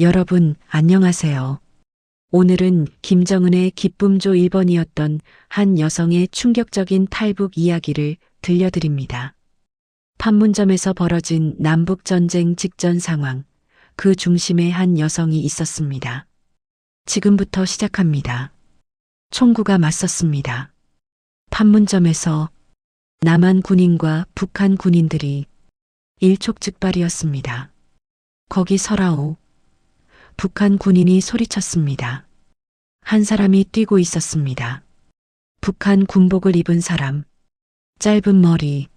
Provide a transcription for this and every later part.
여러분, 안녕하세요. 오늘은 김정은의 기쁨조 1번이었던 한 여성의 충격적인 탈북 이야기를 들려드립니다. 판문점에서 벌어진 남북전쟁 직전 상황, 그 중심에 한 여성이 있었습니다. 지금부터 시작합니다. 총구가 맞섰습니다. 판문점에서 남한 군인과 북한 군인들이 일촉즉발이었습니다. 거기 서라오. 북한 군인이 소리쳤습니다. 한 사람이 뛰고 있었습니다. 북한 군복을 입은 사람, 짧은 머리,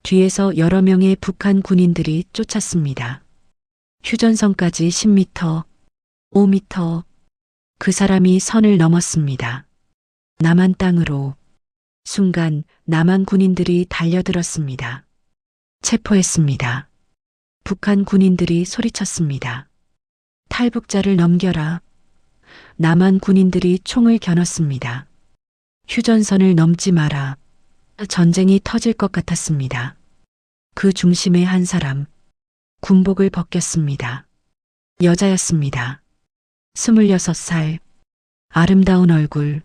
뒤에서 여러 명의 북한 군인들이 쫓았습니다. 휴전선까지 10m, 5m, 그 사람이 선을 넘었습니다. 남한 땅으로. 순간 남한 군인들이 달려들었습니다. 체포했습니다. 북한 군인들이 소리쳤습니다. 탈북자를 넘겨라. 남한 군인들이 총을 겨눴습니다. 휴전선을 넘지 마라. 전쟁이 터질 것 같았습니다. 그 중심에 한 사람, 군복을 벗겼습니다. 여자였습니다. 26살, 아름다운 얼굴.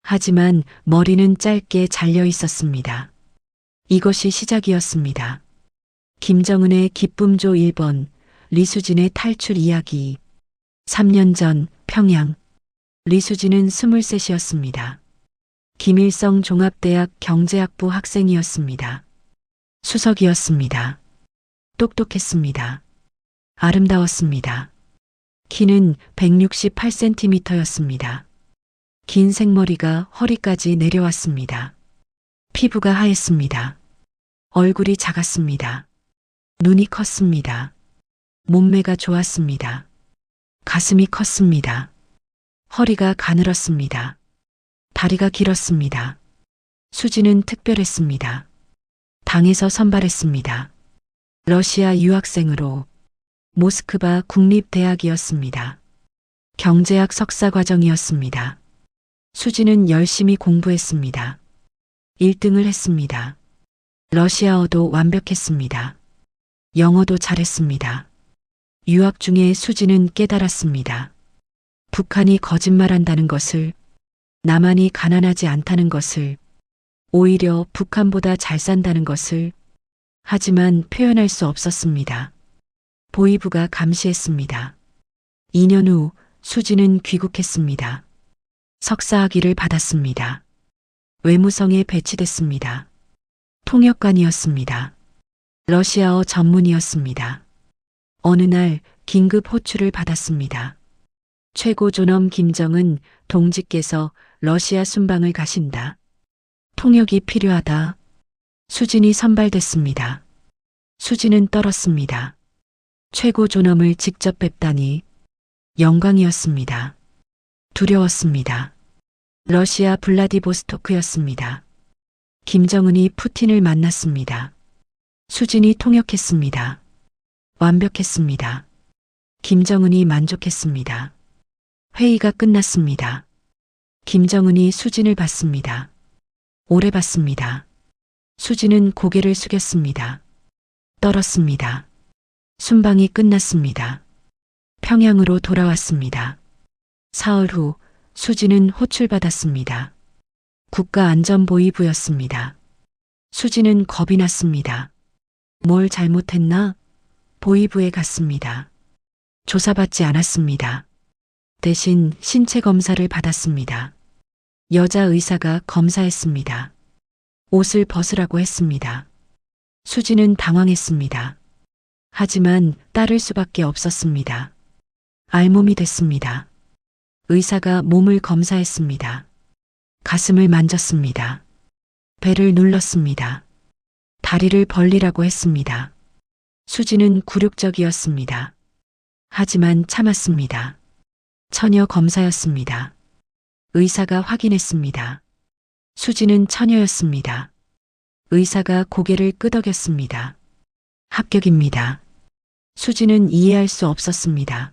하지만 머리는 짧게 잘려 있었습니다. 이것이 시작이었습니다. 김정은의 기쁨조 1번, 리수진의 탈출 이야기. 3년 전 평양. 리수진은 23이었습니다. 김일성 종합대학 경제학부 학생이었습니다. 수석이었습니다. 똑똑했습니다. 아름다웠습니다. 키는 168cm였습니다. 긴 생머리가 허리까지 내려왔습니다. 피부가 하였습니다. 얼굴이 작았습니다. 눈이 컸습니다. 몸매가 좋았습니다. 가슴이 컸습니다. 허리가 가늘었습니다. 다리가 길었습니다. 수지는 특별했습니다. 당에서 선발했습니다. 러시아 유학생으로 모스크바 국립대학이었습니다. 경제학 석사 과정이었습니다. 수지는 열심히 공부했습니다. 1등을 했습니다. 러시아어도 완벽했습니다. 영어도 잘했습니다. 유학 중에 수지는 깨달았습니다. 북한이 거짓말한다는 것을, 남한이 가난하지 않다는 것을, 오히려 북한보다 잘 산다는 것을. 하지만 표현할 수 없었습니다. 보위부가 감시했습니다. 2년 후 수지는 귀국했습니다. 석사학위를 받았습니다. 외무성에 배치됐습니다. 통역관이었습니다. 러시아어 전문이었습니다. 어느 날 긴급 호출을 받았습니다. 최고 존엄 김정은 동지께서 러시아 순방을 가신다. 통역이 필요하다. 수진이 선발됐습니다. 수진은 떨었습니다. 최고 존엄을 직접 뵙다니 영광이었습니다. 두려웠습니다. 러시아 블라디보스토크였습니다. 김정은이 푸틴을 만났습니다. 수진이 통역했습니다. 완벽했습니다. 김정은이 만족했습니다. 회의가 끝났습니다. 김정은이 수진을 봤습니다. 오래 봤습니다. 수진은 고개를 숙였습니다. 떨었습니다. 순방이 끝났습니다. 평양으로 돌아왔습니다. 사흘 후 수진은 호출받았습니다. 국가안전보위부였습니다. 수진은 겁이 났습니다. 뭘 잘못했나? 보위부에 갔습니다. 조사받지 않았습니다. 대신 신체 검사를 받았습니다. 여자 의사가 검사했습니다. 옷을 벗으라고 했습니다. 수지는 당황했습니다. 하지만 따를 수밖에 없었습니다. 알몸이 됐습니다. 의사가 몸을 검사했습니다. 가슴을 만졌습니다. 배를 눌렀습니다. 다리를 벌리라고 했습니다. 수지는 굴욕적이었습니다. 하지만 참았습니다. 처녀 검사였습니다. 의사가 확인했습니다. 수지는 처녀였습니다. 의사가 고개를 끄덕였습니다. 합격입니다. 수지는 이해할 수 없었습니다.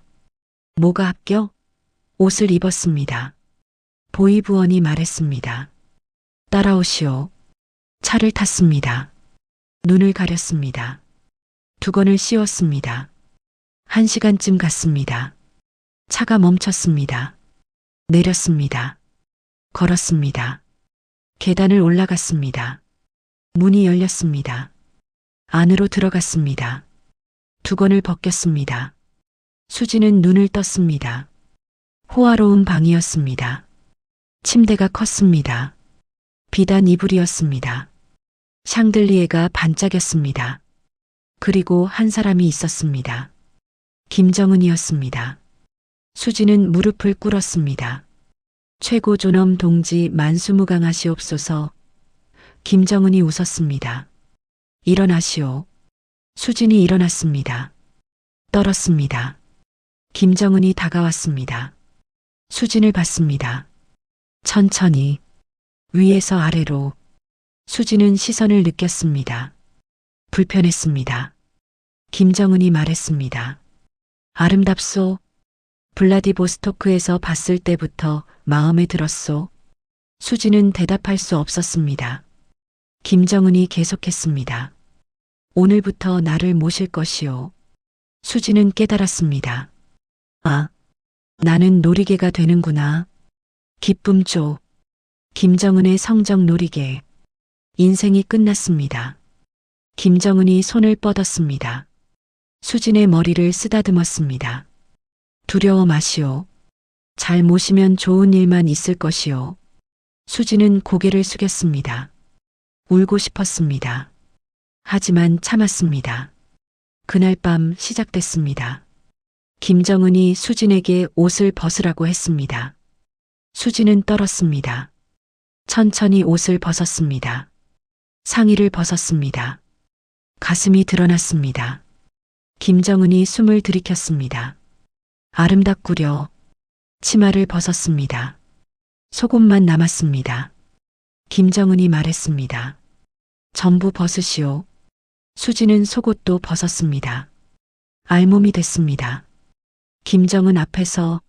뭐가 합격? 옷을 입었습니다. 보위부원이 말했습니다. 따라오시오. 차를 탔습니다. 눈을 가렸습니다. 두건을 씌웠습니다. 1시간쯤 갔습니다. 차가 멈췄습니다. 내렸습니다. 걸었습니다. 계단을 올라갔습니다. 문이 열렸습니다. 안으로 들어갔습니다. 두건을 벗겼습니다. 수지는 눈을 떴습니다. 호화로운 방이었습니다. 침대가 컸습니다. 비단 이불이었습니다. 샹들리에가 반짝였습니다. 그리고 한 사람이 있었습니다. 김정은이었습니다. 수지는 무릎을 꿇었습니다. 최고 존엄 동지 만수무강하시옵소서. 김정은이 웃었습니다. 일어나시오. 수진이 일어났습니다. 떨었습니다. 김정은이 다가왔습니다. 수진을 봤습니다. 천천히 위에서 아래로. 수진은 시선을 느꼈습니다. 불편했습니다. 김정은이 말했습니다. 아름답소. 블라디보스토크에서 봤을 때부터 마음에 들었소. 수지는 대답할 수 없었습니다. 김정은이 계속했습니다. 오늘부터 나를 모실 것이오. 수지는 깨달았습니다. 아, 나는 놀이개가 되는구나. 기쁨 줘. 김정은의 성적 놀이개. 인생이 끝났습니다. 김정은이 손을 뻗었습니다. 수진의 머리를 쓰다듬었습니다. 두려워 마시오. 잘 모시면 좋은 일만 있을 것이오. 수지는 고개를 숙였습니다. 울고 싶었습니다. 하지만 참았습니다. 그날 밤 시작됐습니다. 김정은이 수진에게 옷을 벗으라고 했습니다. 수진은 떨었습니다. 천천히 옷을 벗었습니다. 상의를 벗었습니다. 가슴이 드러났습니다. 김정은이 숨을 들이켰습니다. 아름답구려. 치마를 벗었습니다. 속옷만 남았습니다. 김정은이 말했습니다. 전부 벗으시오. 수지는 속옷도 벗었습니다. 알몸이 됐습니다. 김정은 앞에서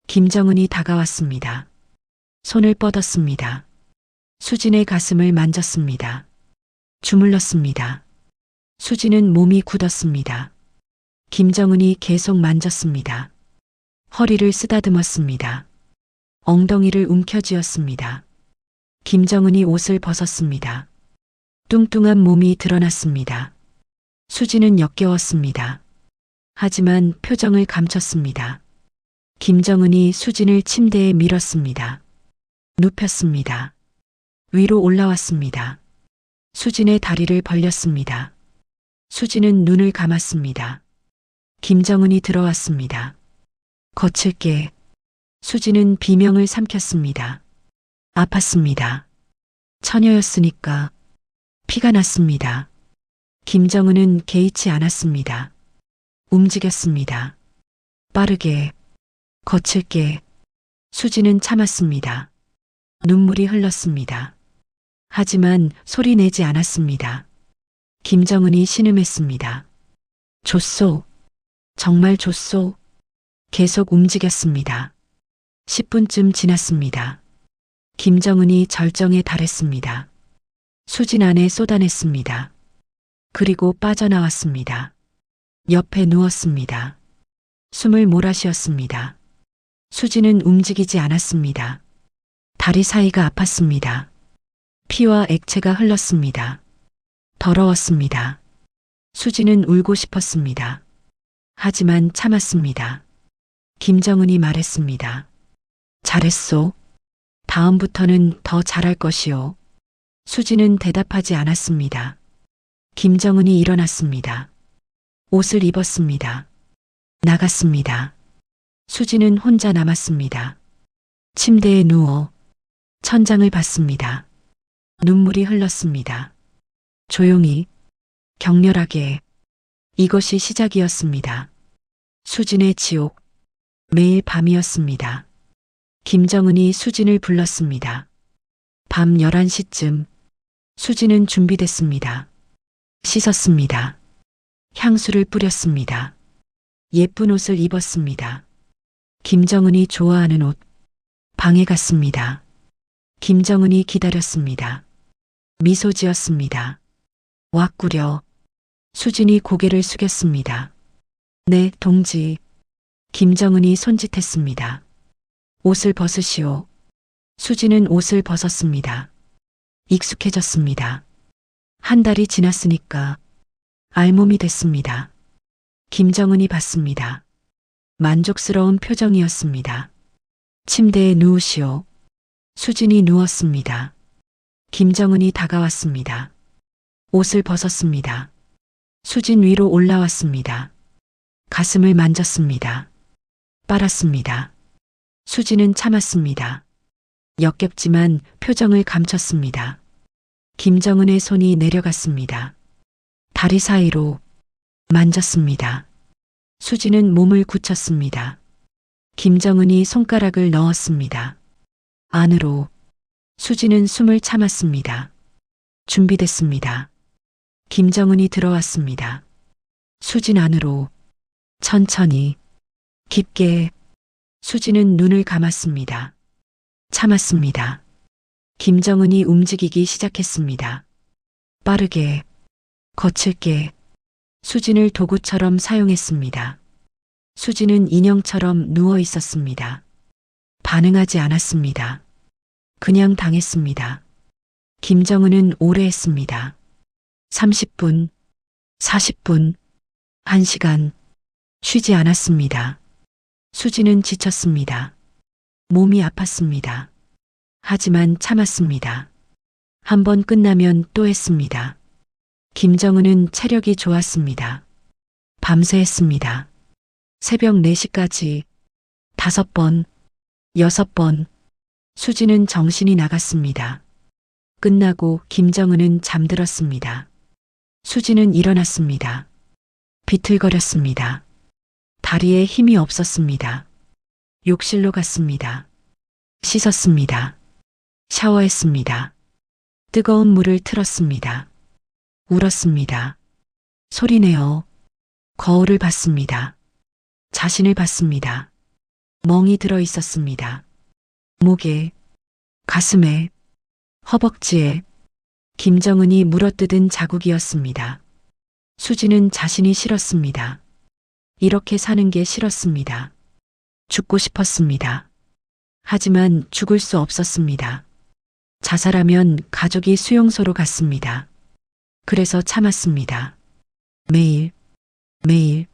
김정은이 다가왔습니다. 손을 뻗었습니다. 수진의 가슴을 만졌습니다. 주물렀습니다. 수지는 몸이 굳었습니다. 김정은이 계속 만졌습니다. 허리를 쓰다듬었습니다. 엉덩이를 움켜쥐었습니다. 김정은이 옷을 벗었습니다. 뚱뚱한 몸이 드러났습니다. 수지는 역겨웠습니다. 하지만 표정을 감췄습니다. 김정은이 수진을 침대에 밀었습니다. 눕혔습니다. 위로 올라왔습니다. 수진의 다리를 벌렸습니다. 수진은 눈을 감았습니다. 김정은이 들어왔습니다. 거칠게. 수지는 비명을 삼켰습니다. 아팠습니다. 처녀였으니까. 피가 났습니다. 김정은은 개의치 않았습니다. 움직였습니다. 빠르게, 거칠게. 수지는 참았습니다. 눈물이 흘렀습니다. 하지만 소리 내지 않았습니다. 김정은이 신음했습니다. 줬소. 정말 줬소. 계속 움직였습니다. 10분쯤 지났습니다. 김정은이 절정에 달했습니다. 수진 안에 쏟아냈습니다. 그리고 빠져나왔습니다. 옆에 누웠습니다. 숨을 몰아쉬었습니다. 수진은 움직이지 않았습니다. 다리 사이가 아팠습니다. 피와 액체가 흘렀습니다. 더러웠습니다. 수진은 울고 싶었습니다. 하지만 참았습니다. 김정은이 말했습니다. 잘했소. 다음부터는 더 잘할 것이오. 수지는 대답하지 않았습니다. 김정은이 일어났습니다. 옷을 입었습니다. 나갔습니다. 수지는 혼자 남았습니다. 침대에 누워 천장을 봤습니다. 눈물이 흘렀습니다. 조용히, 격렬하게. 이것이 시작이었습니다. 수진의 지옥. 매일 밤이었습니다. 김정은이 수진을 불렀습니다. 밤 11시쯤. 수진은 준비됐습니다. 씻었습니다. 향수를 뿌렸습니다. 예쁜 옷을 입었습니다. 김정은이 좋아하는 옷. 방에 갔습니다. 김정은이 기다렸습니다. 미소 지었습니다. 왁구려. 수진이 고개를 숙였습니다. 네, 동지. 김정은이 손짓했습니다. 옷을 벗으시오. 수지는 옷을 벗었습니다. 익숙해졌습니다. 한 달이 지났으니까 알몸이 됐습니다. 김정은이 봤습니다. 만족스러운 표정이었습니다. 침대에 누우시오. 수진이 누웠습니다. 김정은이 다가왔습니다. 옷을 벗었습니다. 수진 위로 올라왔습니다. 가슴을 만졌습니다. 빨았습니다. 수진은 참았습니다. 역겹지만 표정을 감췄습니다. 김정은의 손이 내려갔습니다. 다리 사이로 만졌습니다. 수진은 몸을 굳혔습니다. 김정은이 손가락을 넣었습니다. 안으로. 수진은 숨을 참았습니다. 준비됐습니다. 김정은이 들어왔습니다. 수진 안으로. 천천히. 깊게. 수진은 눈을 감았습니다. 참았습니다. 김정은이 움직이기 시작했습니다. 빠르게. 거칠게. 수진을 도구처럼 사용했습니다. 수진은 인형처럼 누워 있었습니다. 반응하지 않았습니다. 그냥 당했습니다. 김정은은 오래 했습니다. 30분, 40분, 1시간. 쉬지 않았습니다. 수진은 지쳤습니다. 몸이 아팠습니다. 하지만 참았습니다. 한 번 끝나면 또 했습니다. 김정은은 체력이 좋았습니다. 밤새 했습니다. 새벽 4시까지 5번, 6번. 수진은 정신이 나갔습니다. 끝나고 김정은은 잠들었습니다. 수진은 일어났습니다. 비틀거렸습니다. 다리에 힘이 없었습니다. 욕실로 갔습니다. 씻었습니다. 샤워했습니다. 뜨거운 물을 틀었습니다. 울었습니다. 소리내어. 거울을 봤습니다. 자신을 봤습니다. 멍이 들어 있었습니다. 목에, 가슴에, 허벅지에. 김정은이 물어뜯은 자국이었습니다. 수지는 자신이 싫었습니다. 이렇게 사는 게 싫었습니다. 죽고 싶었습니다. 하지만 죽을 수 없었습니다. 자살하면 가족이 수용소로 갔습니다. 그래서 참았습니다. 매일, 매일,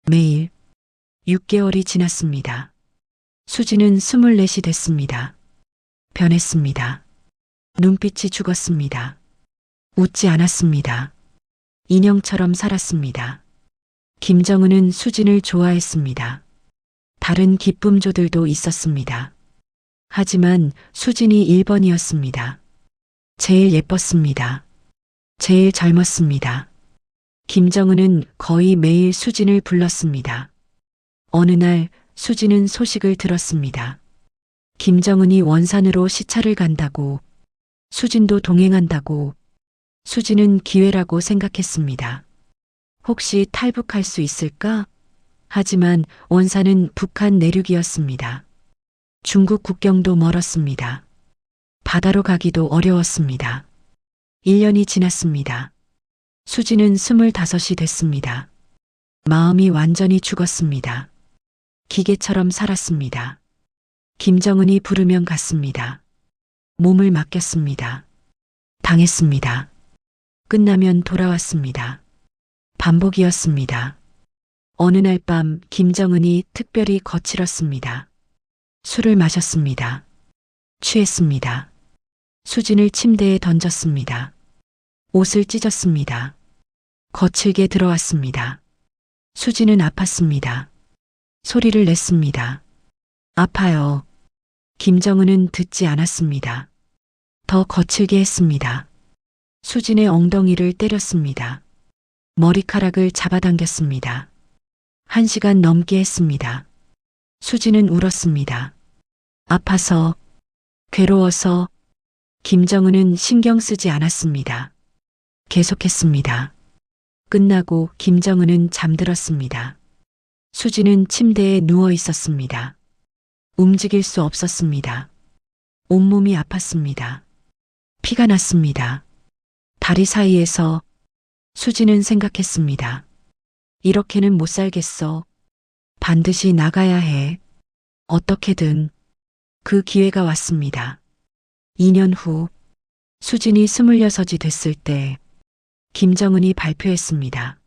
매일. 6개월이 지났습니다. 수지는 24이 됐습니다. 변했습니다. 눈빛이 죽었습니다. 웃지 않았습니다. 인형처럼 살았습니다. 김정은은 수진을 좋아했습니다. 다른 기쁨조들도 있었습니다. 하지만 수진이 1번이었습니다. 제일 예뻤습니다. 제일 젊었습니다. 김정은은 거의 매일 수진을 불렀습니다. 어느 날 수진은 소식을 들었습니다. 김정은이 원산으로 시차를 간다고, 수진도 동행한다고. 수진은 기회라고 생각했습니다. 혹시 탈북할 수 있을까? 하지만 원산은 북한 내륙이었습니다. 중국 국경도 멀었습니다. 바다로 가기도 어려웠습니다. 1년이 지났습니다. 수지는 25이 됐습니다. 마음이 완전히 죽었습니다. 기계처럼 살았습니다. 김정은이 부르면 갔습니다. 몸을 맡겼습니다. 당했습니다. 끝나면 돌아왔습니다. 반복이었습니다. 어느 날 밤 김정은이 특별히 거칠었습니다. 술을 마셨습니다. 취했습니다. 수진을 침대에 던졌습니다. 옷을 찢었습니다. 거칠게 들어왔습니다. 수진은 아팠습니다. 소리를 냈습니다. 아파요. 김정은은 듣지 않았습니다. 더 거칠게 했습니다. 수진의 엉덩이를 때렸습니다. 머리카락을 잡아당겼습니다. 1시간 넘게 했습니다. 수진은 울었습니다. 아파서, 괴로워서. 김정은은 신경 쓰지 않았습니다. 계속했습니다. 끝나고 김정은은 잠들었습니다. 수진은 침대에 누워 있었습니다. 움직일 수 없었습니다. 온몸이 아팠습니다. 피가 났습니다. 다리 사이에서. 수진은 생각했습니다. 이렇게는 못 살겠어. 반드시 나가야 해. 어떻게든. 그 기회가 왔습니다. 2년 후 수진이 26이 됐을 때 김정은이 발표했습니다.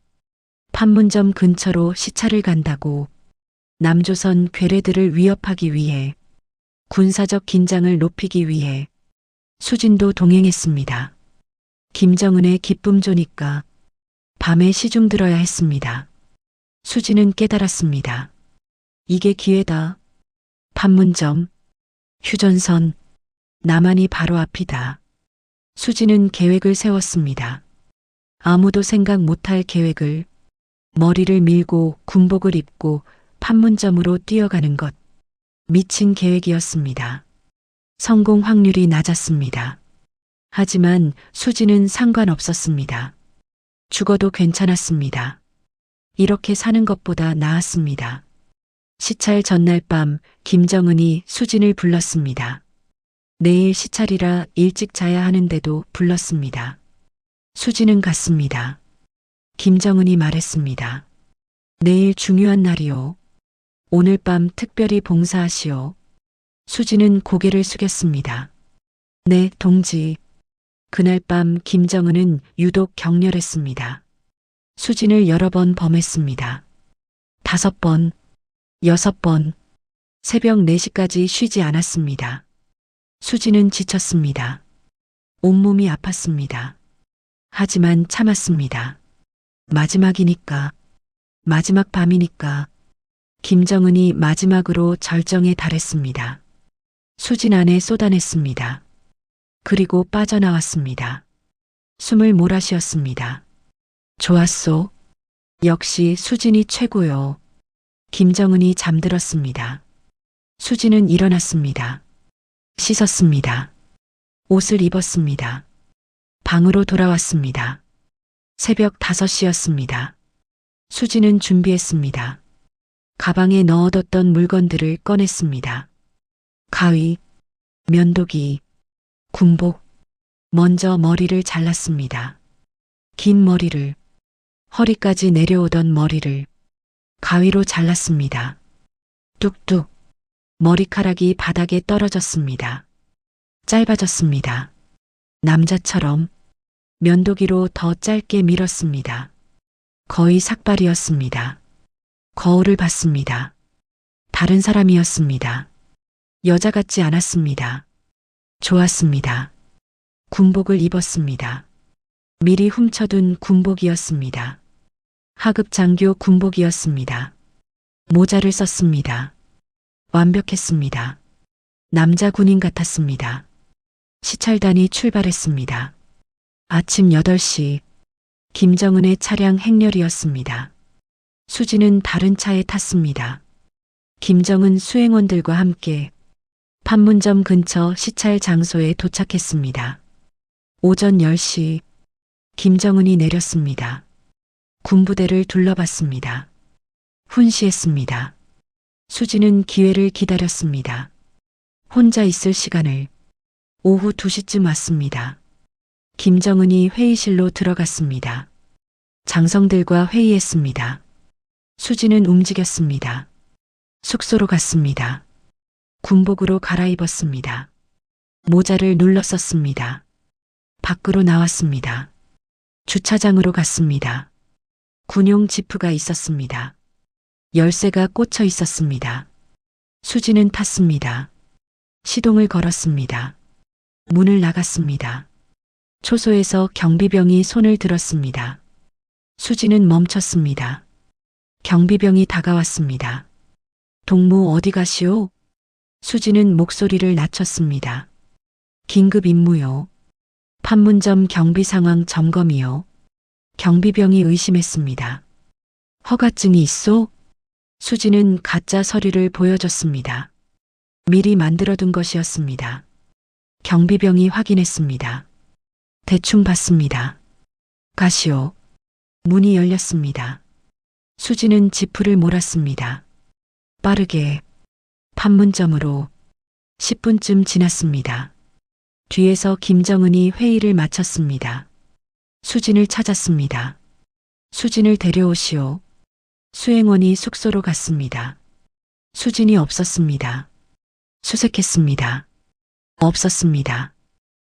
판문점 근처로 시찰을 간다고. 남조선 괴뢰들을 위협하기 위해, 군사적 긴장을 높이기 위해 수진도 동행했습니다. 김정은의 기쁨조니까 밤에 시중 들어야 했습니다. 수진은 깨달았습니다. 이게 기회다. 판문점, 휴전선, 남한이 바로 앞이다. 수진은 계획을 세웠습니다. 아무도 생각 못할 계획을. 머리를 밀고 군복을 입고 판문점으로 뛰어가는 것. 미친 계획이었습니다. 성공 확률이 낮았습니다. 하지만 수진은 상관없었습니다. 죽어도 괜찮았습니다. 이렇게 사는 것보다 나았습니다. 시찰 전날 밤 김정은이 수진을 불렀습니다. 내일 시찰이라 일찍 자야 하는데도 불렀습니다. 수진은 갔습니다. 김정은이 말했습니다. 내일 중요한 날이오. 오늘 밤 특별히 봉사하시오. 수진은 고개를 숙였습니다. 네, 동지. 그날 밤 김정은은 유독 격렬했습니다. 수진을 여러 번 범했습니다. 5번, 6번, 새벽 4시까지 쉬지 않았습니다. 수진은 지쳤습니다. 온몸이 아팠습니다. 하지만 참았습니다. 마지막이니까, 마지막 밤이니까. 김정은이 마지막으로 절정에 달했습니다. 수진 안에 쏟아냈습니다. 그리고 빠져나왔습니다. 숨을 몰아쉬었습니다. 좋았소. 역시 수진이 최고요. 김정은이 잠들었습니다. 수진은 일어났습니다. 씻었습니다. 옷을 입었습니다. 방으로 돌아왔습니다. 새벽 5시였습니다. 수진은 준비했습니다. 가방에 넣어뒀던 물건들을 꺼냈습니다. 가위, 면도기, 군복. 먼저 머리를 잘랐습니다. 긴 머리를, 허리까지 내려오던 머리를 가위로 잘랐습니다. 뚝뚝. 머리카락이 바닥에 떨어졌습니다. 짧아졌습니다. 남자처럼 면도기로 더 짧게 밀었습니다. 거의 삭발이었습니다. 거울을 봤습니다. 다른 사람이었습니다. 여자 같지 않았습니다. 좋았습니다. 군복을 입었습니다. 미리 훔쳐둔 군복이었습니다. 하급 장교 군복이었습니다. 모자를 썼습니다. 완벽했습니다. 남자 군인 같았습니다. 시찰단이 출발했습니다. 아침 8시 김정은의 차량 행렬이었습니다. 수진은 다른 차에 탔습니다. 김정은 수행원들과 함께 판문점 근처 시찰 장소에 도착했습니다. 오전 10시 김정은이 내렸습니다. 군부대를 둘러봤습니다. 훈시했습니다. 수진은 기회를 기다렸습니다. 혼자 있을 시간을. 오후 2시쯤 왔습니다. 김정은이 회의실로 들어갔습니다. 장성들과 회의했습니다. 수진은 움직였습니다. 숙소로 갔습니다. 군복으로 갈아입었습니다. 모자를 눌러 썼습니다. 밖으로 나왔습니다. 주차장으로 갔습니다. 군용 지프가 있었습니다. 열쇠가 꽂혀 있었습니다. 수진은 탔습니다. 시동을 걸었습니다. 문을 나갔습니다. 초소에서 경비병이 손을 들었습니다. 수진은 멈췄습니다. 경비병이 다가왔습니다. 동무 어디 가시오? 수진은 목소리를 낮췄습니다. 긴급 임무요. 판문점 경비 상황 점검이요. 경비병이 의심했습니다. 허가증이 있소? 수진은 가짜 서류를 보여줬습니다. 미리 만들어둔 것이었습니다. 경비병이 확인했습니다. 대충 봤습니다. 가시오. 문이 열렸습니다. 수진은 지프를 몰았습니다. 빠르게 판문점으로 10분쯤 지났습니다. 뒤에서 김정은이 회의를 마쳤습니다. 수진을 찾았습니다. 수진을 데려오시오. 수행원이 숙소로 갔습니다. 수진이 없었습니다. 수색했습니다. 없었습니다.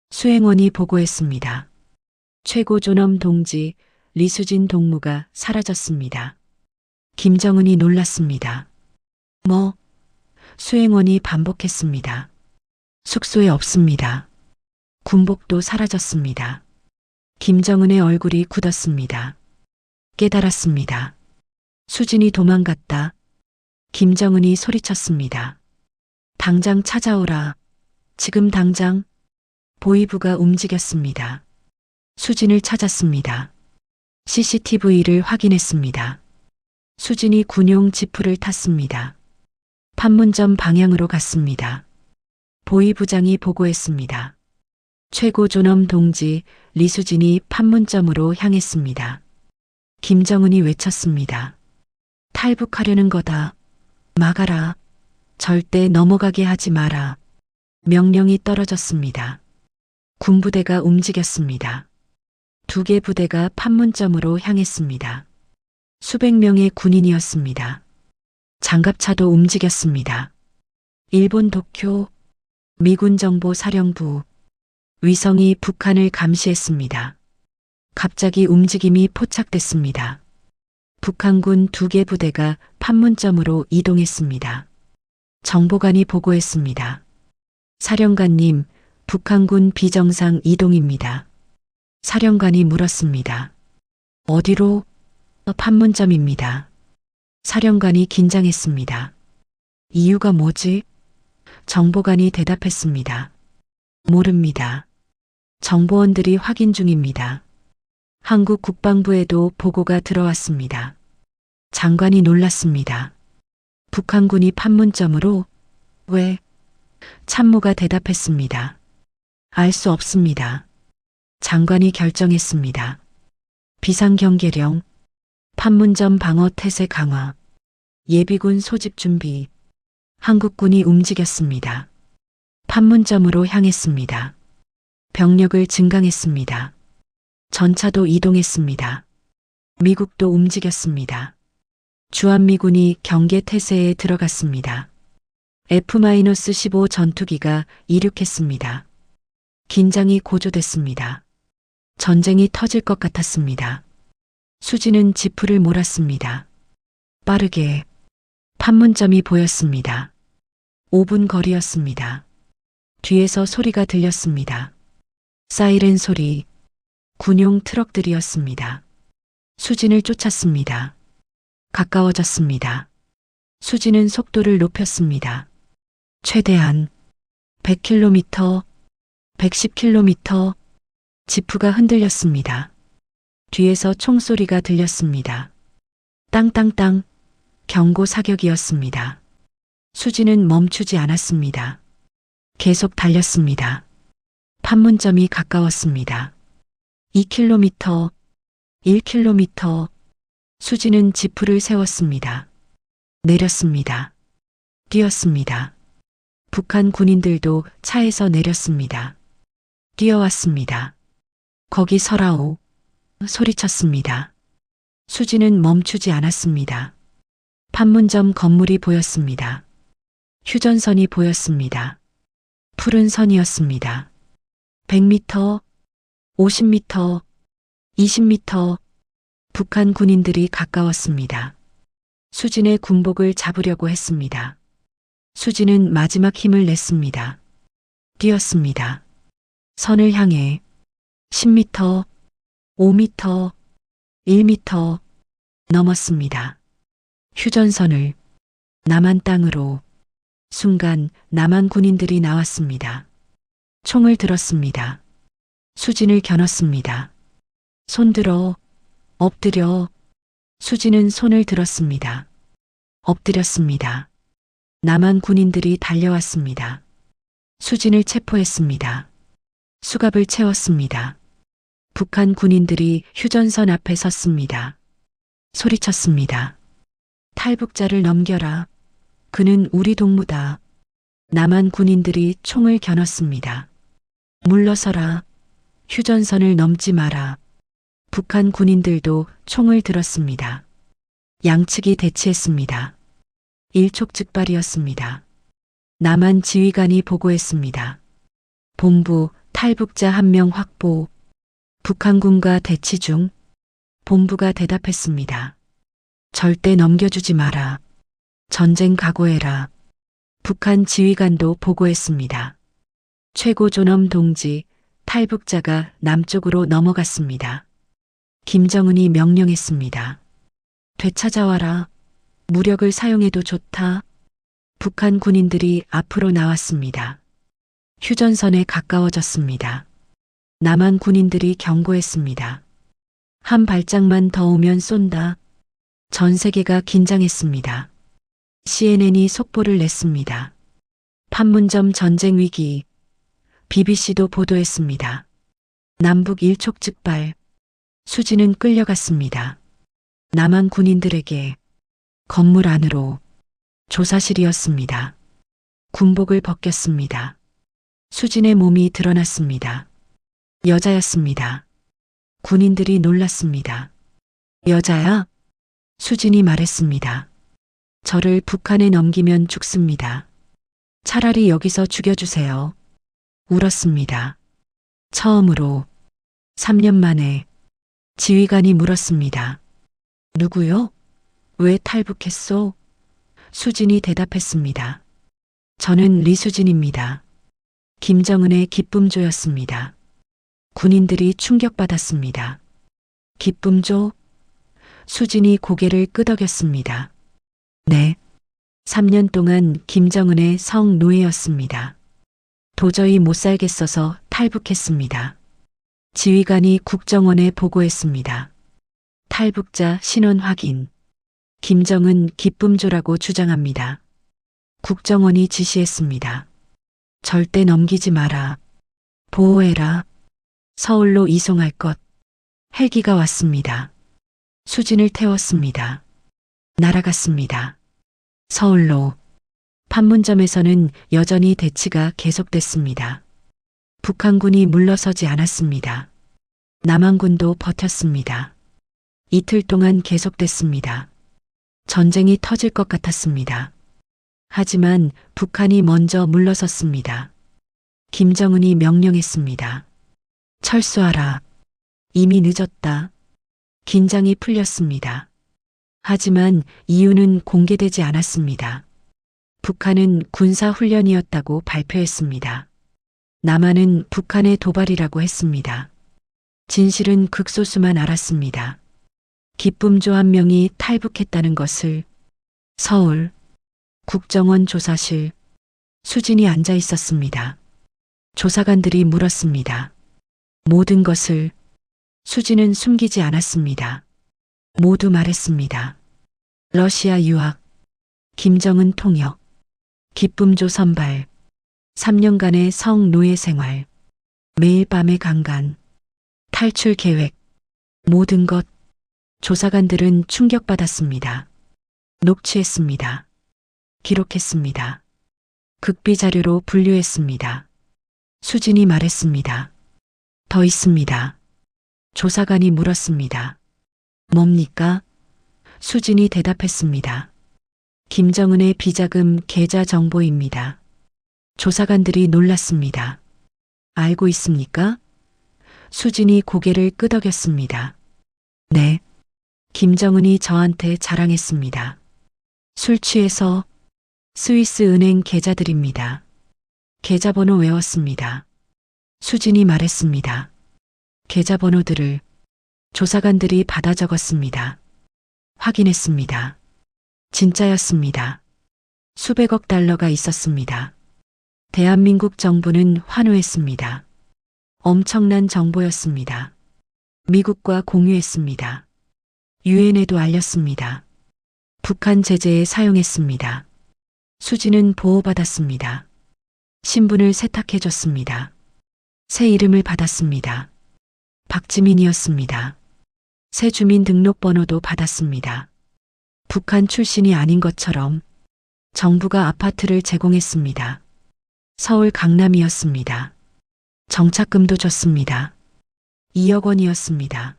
수행원이 보고했습니다. 최고 존엄 동지 리수진 동무가 사라졌습니다. 김정은이 놀랐습니다. 뭐? 수행원이 반복했습니다. 숙소에 없습니다. 군복도 사라졌습니다. 김정은의 얼굴이 굳었습니다. 깨달았습니다. 수진이 도망갔다. 김정은이 소리쳤습니다. 당장 찾아오라. 지금 당장. 보위부가 움직였습니다. 수진을 찾았습니다. CCTV를 확인했습니다. 수진이 군용 지프를 탔습니다. 판문점 방향으로 갔습니다. 보위부장이 보고했습니다. 최고 존엄 동지 리수진이 판문점으로 향했습니다. 김정은이 외쳤습니다. 탈북하려는 거다. 막아라. 절대 넘어가게 하지 마라. 명령이 떨어졌습니다. 군부대가 움직였습니다. 2개 부대가 판문점으로 향했습니다. 수백 명의 군인이었습니다. 장갑차도 움직였습니다. 일본 도쿄 미군 정보 사령부 위성이 북한을 감시했습니다. 갑자기 움직임이 포착됐습니다. 북한군 2개 부대가 판문점으로 이동했습니다. 정보관이 보고했습니다. 사령관님, 북한군 비정상 이동입니다. 사령관이 물었습니다. 어디로? 판문점입니다. 사령관이 긴장했습니다. 이유가 뭐지? 정보관이 대답했습니다. 모릅니다. 정보원들이 확인 중입니다. 한국 국방부에도 보고가 들어왔습니다. 장관이 놀랐습니다. 북한군이 판문점으로? 왜? 참모가 대답했습니다. 알 수 없습니다. 장관이 결정했습니다. 비상경계령, 판문점 방어 태세 강화, 예비군 소집 준비, 한국군이 움직였습니다. 판문점으로 향했습니다. 병력을 증강했습니다. 전차도 이동했습니다. 미국도 움직였습니다. 주한미군이 경계 태세에 들어갔습니다. F-15 전투기가 이륙했습니다. 긴장이 고조됐습니다. 전쟁이 터질 것 같았습니다. 수진은 지프를 몰았습니다. 빠르게 판문점이 보였습니다. 5분 거리였습니다. 뒤에서 소리가 들렸습니다. 사이렌 소리, 군용 트럭들이었습니다. 수진을 쫓았습니다. 가까워졌습니다. 수진은 속도를 높였습니다. 최대한 100km, 110km, 지프가 흔들렸습니다. 뒤에서 총소리가 들렸습니다. 땅땅땅, 경고 사격이었습니다. 수진은 멈추지 않았습니다. 계속 달렸습니다. 판문점이 가까웠습니다. 2km, 1km, 수진은 지프를 세웠습니다. 내렸습니다. 뛰었습니다. 북한 군인들도 차에서 내렸습니다. 뛰어왔습니다. 거기 서라오. 소리쳤습니다. 수진은 멈추지 않았습니다. 판문점 건물이 보였습니다. 휴전선이 보였습니다. 푸른 선이었습니다. 100m, 50m, 20m, 북한 군인들이 가까웠습니다. 수진의 군복을 잡으려고 했습니다. 수진은 마지막 힘을 냈습니다. 뛰었습니다. 선을 향해 10m, 5m, 1m 넘었습니다. 휴전선을 남한 땅으로 순간 남한 군인들이 나왔습니다. 총을 들었습니다. 수진을 겨눴습니다. 손들어, 엎드려. 수진은 손을 들었습니다. 엎드렸습니다. 남한 군인들이 달려왔습니다. 수진을 체포했습니다. 수갑을 채웠습니다. 북한 군인들이 휴전선 앞에 섰습니다. 소리쳤습니다. 탈북자를 넘겨라. 그는 우리 동무다. 남한 군인들이 총을 겨눴습니다. 물러서라. 휴전선을 넘지 마라. 북한 군인들도 총을 들었습니다. 양측이 대치했습니다. 일촉즉발이었습니다. 남한 지휘관이 보고했습니다. 본부 탈북자 1명 확보. 북한군과 대치 중. 본부가 대답했습니다. 절대 넘겨주지 마라. 전쟁 각오해라. 북한 지휘관도 보고했습니다. 최고 존엄 동지, 탈북자가 남쪽으로 넘어갔습니다. 김정은이 명령했습니다. 되찾아와라. 무력을 사용해도 좋다. 북한 군인들이 앞으로 나왔습니다. 휴전선에 가까워졌습니다. 남한 군인들이 경고했습니다. 한 발짝만 더 오면 쏜다. 전 세계가 긴장했습니다. CNN이 속보를 냈습니다. 판문점 전쟁 위기. BBC도 보도했습니다. 남북 일촉즉발. 수진은 끌려갔습니다. 남한 군인들에게. 건물 안으로. 조사실이었습니다. 군복을 벗겼습니다. 수진의 몸이 드러났습니다. 여자였습니다. 군인들이 놀랐습니다. 여자야? 수진이 말했습니다. 저를 북한에 넘기면 죽습니다. 차라리 여기서 죽여주세요. 울었습니다. 처음으로 3년 만에 지휘관이 물었습니다. 누구요? 왜 탈북했소? 수진이 대답했습니다. 저는 리수진입니다. 김정은의 기쁨조였습니다. 군인들이 충격받았습니다. 기쁨조? 수진이 고개를 끄덕였습니다. 네. 3년 동안 김정은의 성노예였습니다. 도저히 못 살겠어서 탈북했습니다. 지휘관이 국정원에 보고했습니다. 탈북자 신원 확인. 김정은 기쁨조라고 주장합니다. 국정원이 지시했습니다. 절대 넘기지 마라. 보호해라. 서울로 이송할 것. 헬기가 왔습니다. 수진을 태웠습니다. 날아갔습니다. 서울로. 판문점에서는 여전히 대치가 계속됐습니다. 북한군이 물러서지 않았습니다. 남한군도 버텼습니다. 이틀 동안 계속됐습니다. 전쟁이 터질 것 같았습니다. 하지만 북한이 먼저 물러섰습니다. 김정은이 명령했습니다. 철수하라. 이미 늦었다. 긴장이 풀렸습니다. 하지만 이유는 공개되지 않았습니다. 북한은 군사훈련이었다고 발표했습니다. 남한은 북한의 도발이라고 했습니다. 진실은 극소수만 알았습니다. 기쁨조 1명이 탈북했다는 것을. 서울 국정원 조사실. 수진이 앉아 있었습니다. 조사관들이 물었습니다. 모든 것을. 수진은 숨기지 않았습니다. 모두 말했습니다. 러시아 유학, 김정은 통역, 기쁨조 선발, 3년간의 성노예 생활, 매일 밤의 강간, 탈출 계획, 모든 것. 조사관들은 충격받았습니다. 녹취했습니다. 기록했습니다. 극비 자료로 분류했습니다. 수진이 말했습니다. 더 있습니다. 조사관이 물었습니다. 뭡니까? 수진이 대답했습니다. 김정은의 비자금 계좌 정보입니다. 조사관들이 놀랐습니다. 알고 있습니까? 수진이 고개를 끄덕였습니다. 네. 김정은이 저한테 자랑했습니다. 술 취해서. 스위스 은행 계좌들입니다. 계좌번호 외웠습니다. 수진이 말했습니다. 계좌번호들을. 조사관들이 받아 적었습니다. 확인했습니다. 진짜였습니다. 수백억 달러가 있었습니다. 대한민국 정부는 환호했습니다. 엄청난 정보였습니다. 미국과 공유했습니다. 유엔에도 알렸습니다. 북한 제재에 사용했습니다. 수진은 보호받았습니다. 신분을 세탁해줬습니다. 새 이름을 받았습니다. 박지민이었습니다. 새 주민등록번호도 받았습니다. 북한 출신이 아닌 것처럼 정부가 아파트를 제공했습니다. 서울 강남이었습니다. 정착금도 줬습니다. 2억 원이었습니다.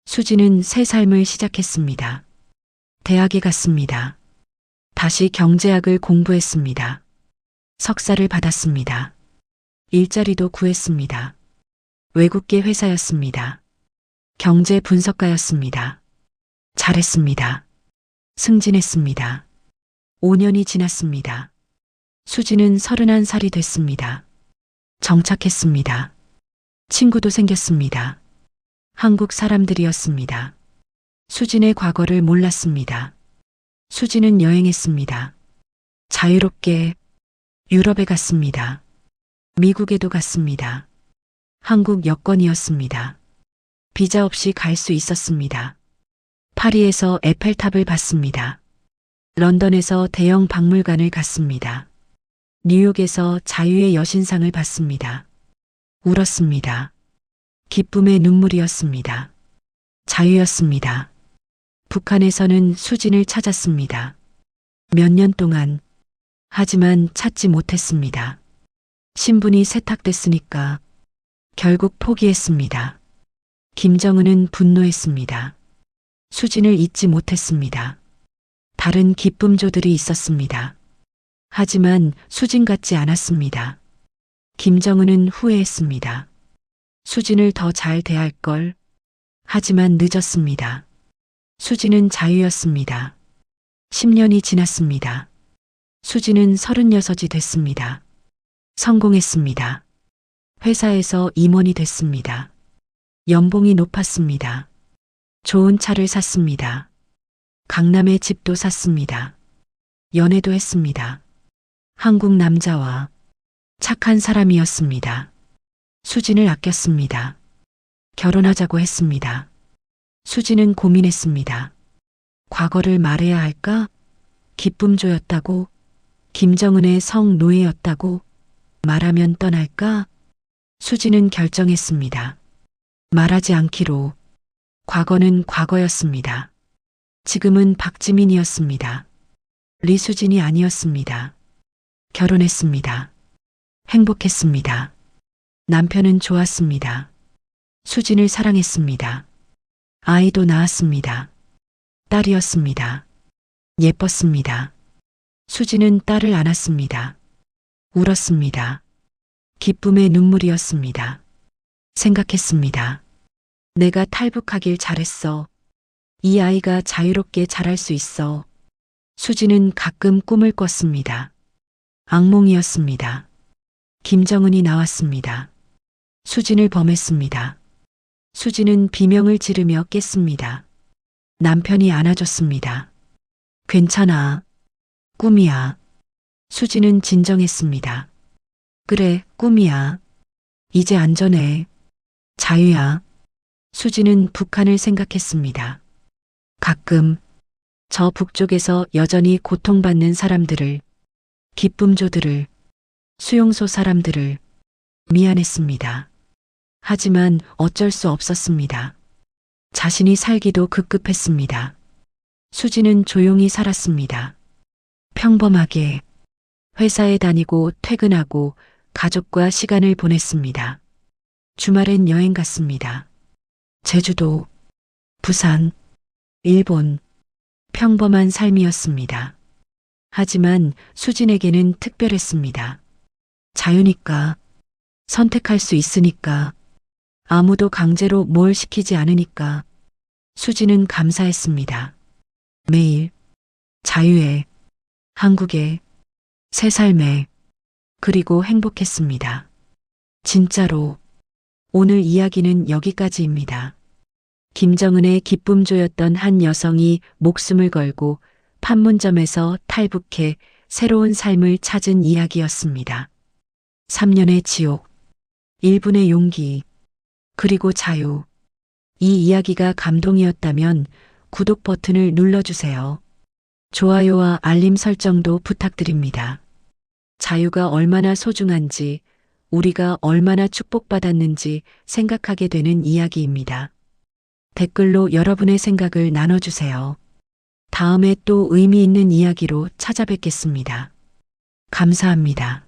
수진은 새 삶을 시작했습니다. 대학에 갔습니다. 다시 경제학을 공부했습니다. 석사를 받았습니다. 일자리도 구했습니다. 외국계 회사였습니다. 경제 분석가였습니다. 잘했습니다. 승진했습니다. 5년이 지났습니다. 수지는 31살이 됐습니다. 정착했습니다. 친구도 생겼습니다. 한국 사람들이었습니다. 수진의 과거를 몰랐습니다. 수지는 여행했습니다. 자유롭게 유럽에 갔습니다. 미국에도 갔습니다. 한국 여권이었습니다. 비자 없이 갈 수 있었습니다. 파리에서 에펠탑을 봤습니다. 런던에서 대형 박물관을 갔습니다. 뉴욕에서 자유의 여신상을 봤습니다. 울었습니다. 기쁨의 눈물이었습니다. 자유였습니다. 북한에서는 수진을 찾았습니다. 몇 년 동안. 하지만 찾지 못했습니다. 신분이 세탁됐으니까 결국 포기했습니다. 김정은은 분노했습니다. 수진을 잊지 못했습니다. 다른 기쁨조들이 있었습니다. 하지만 수진 같지 않았습니다. 김정은은 후회했습니다. 수진을 더 잘 대할 걸. 하지만 늦었습니다. 수진은 자유였습니다. 10년이 지났습니다. 수진은 36이 됐습니다. 성공했습니다. 회사에서 임원이 됐습니다. 연봉이 높았습니다. 좋은 차를 샀습니다. 강남에 집도 샀습니다. 연애도 했습니다. 한국 남자와 착한 사람이었습니다. 수진을 아꼈습니다. 결혼하자고 했습니다. 수진은 고민했습니다. 과거를 말해야 할까? 기쁨조였다고? 김정은의 성노예였다고? 말하면 떠날까? 수진은 결정했습니다. 말하지 않기로. 과거는 과거였습니다. 지금은 박지민이었습니다. 리수진이 아니었습니다. 결혼했습니다. 행복했습니다. 남편은 좋았습니다. 수진을 사랑했습니다. 아이도 낳았습니다. 딸이었습니다. 예뻤습니다. 수진은 딸을 안았습니다. 울었습니다. 기쁨의 눈물이었습니다. 생각했습니다. 내가 탈북하길 잘했어. 이 아이가 자유롭게 자랄 수 있어. 수진은 가끔 꿈을 꿨습니다. 악몽이었습니다. 김정은이 나왔습니다. 수진을 범했습니다. 수진은 비명을 지르며 깼습니다. 남편이 안아줬습니다. 괜찮아. 꿈이야. 수진은 진정했습니다. 그래, 꿈이야. 이제 안전해. 자유야. 수진은 북한을 생각했습니다. 가끔 저 북쪽에서 여전히 고통받는 사람들을, 기쁨조들을, 수용소 사람들을 미안했습니다. 하지만 어쩔 수 없었습니다. 자신이 살기도 급급했습니다. 수진은 조용히 살았습니다. 평범하게 회사에 다니고 퇴근하고 가족과 시간을 보냈습니다. 주말엔 여행 갔습니다. 제주도, 부산, 일본, 평범한 삶이었습니다. 하지만 수진에게는 특별했습니다. 자유니까, 선택할 수 있으니까, 아무도 강제로 뭘 시키지 않으니까 수진은 감사했습니다. 매일, 자유에, 한국에, 새 삶에, 그리고 행복했습니다. 진짜로, 오늘 이야기는 여기까지입니다. 김정은의 기쁨조였던 한 여성이 목숨을 걸고 판문점에서 탈북해 새로운 삶을 찾은 이야기였습니다. 3년의 지옥, 1분의 용기, 그리고 자유. 이 이야기가 감동이었다면 구독 버튼을 눌러주세요. 좋아요와 알림 설정도 부탁드립니다. 자유가 얼마나 소중한지, 우리가 얼마나 축복받았는지 생각하게 되는 이야기입니다. 댓글로 여러분의 생각을 나눠주세요. 다음에 또 의미 있는 이야기로 찾아뵙겠습니다. 감사합니다.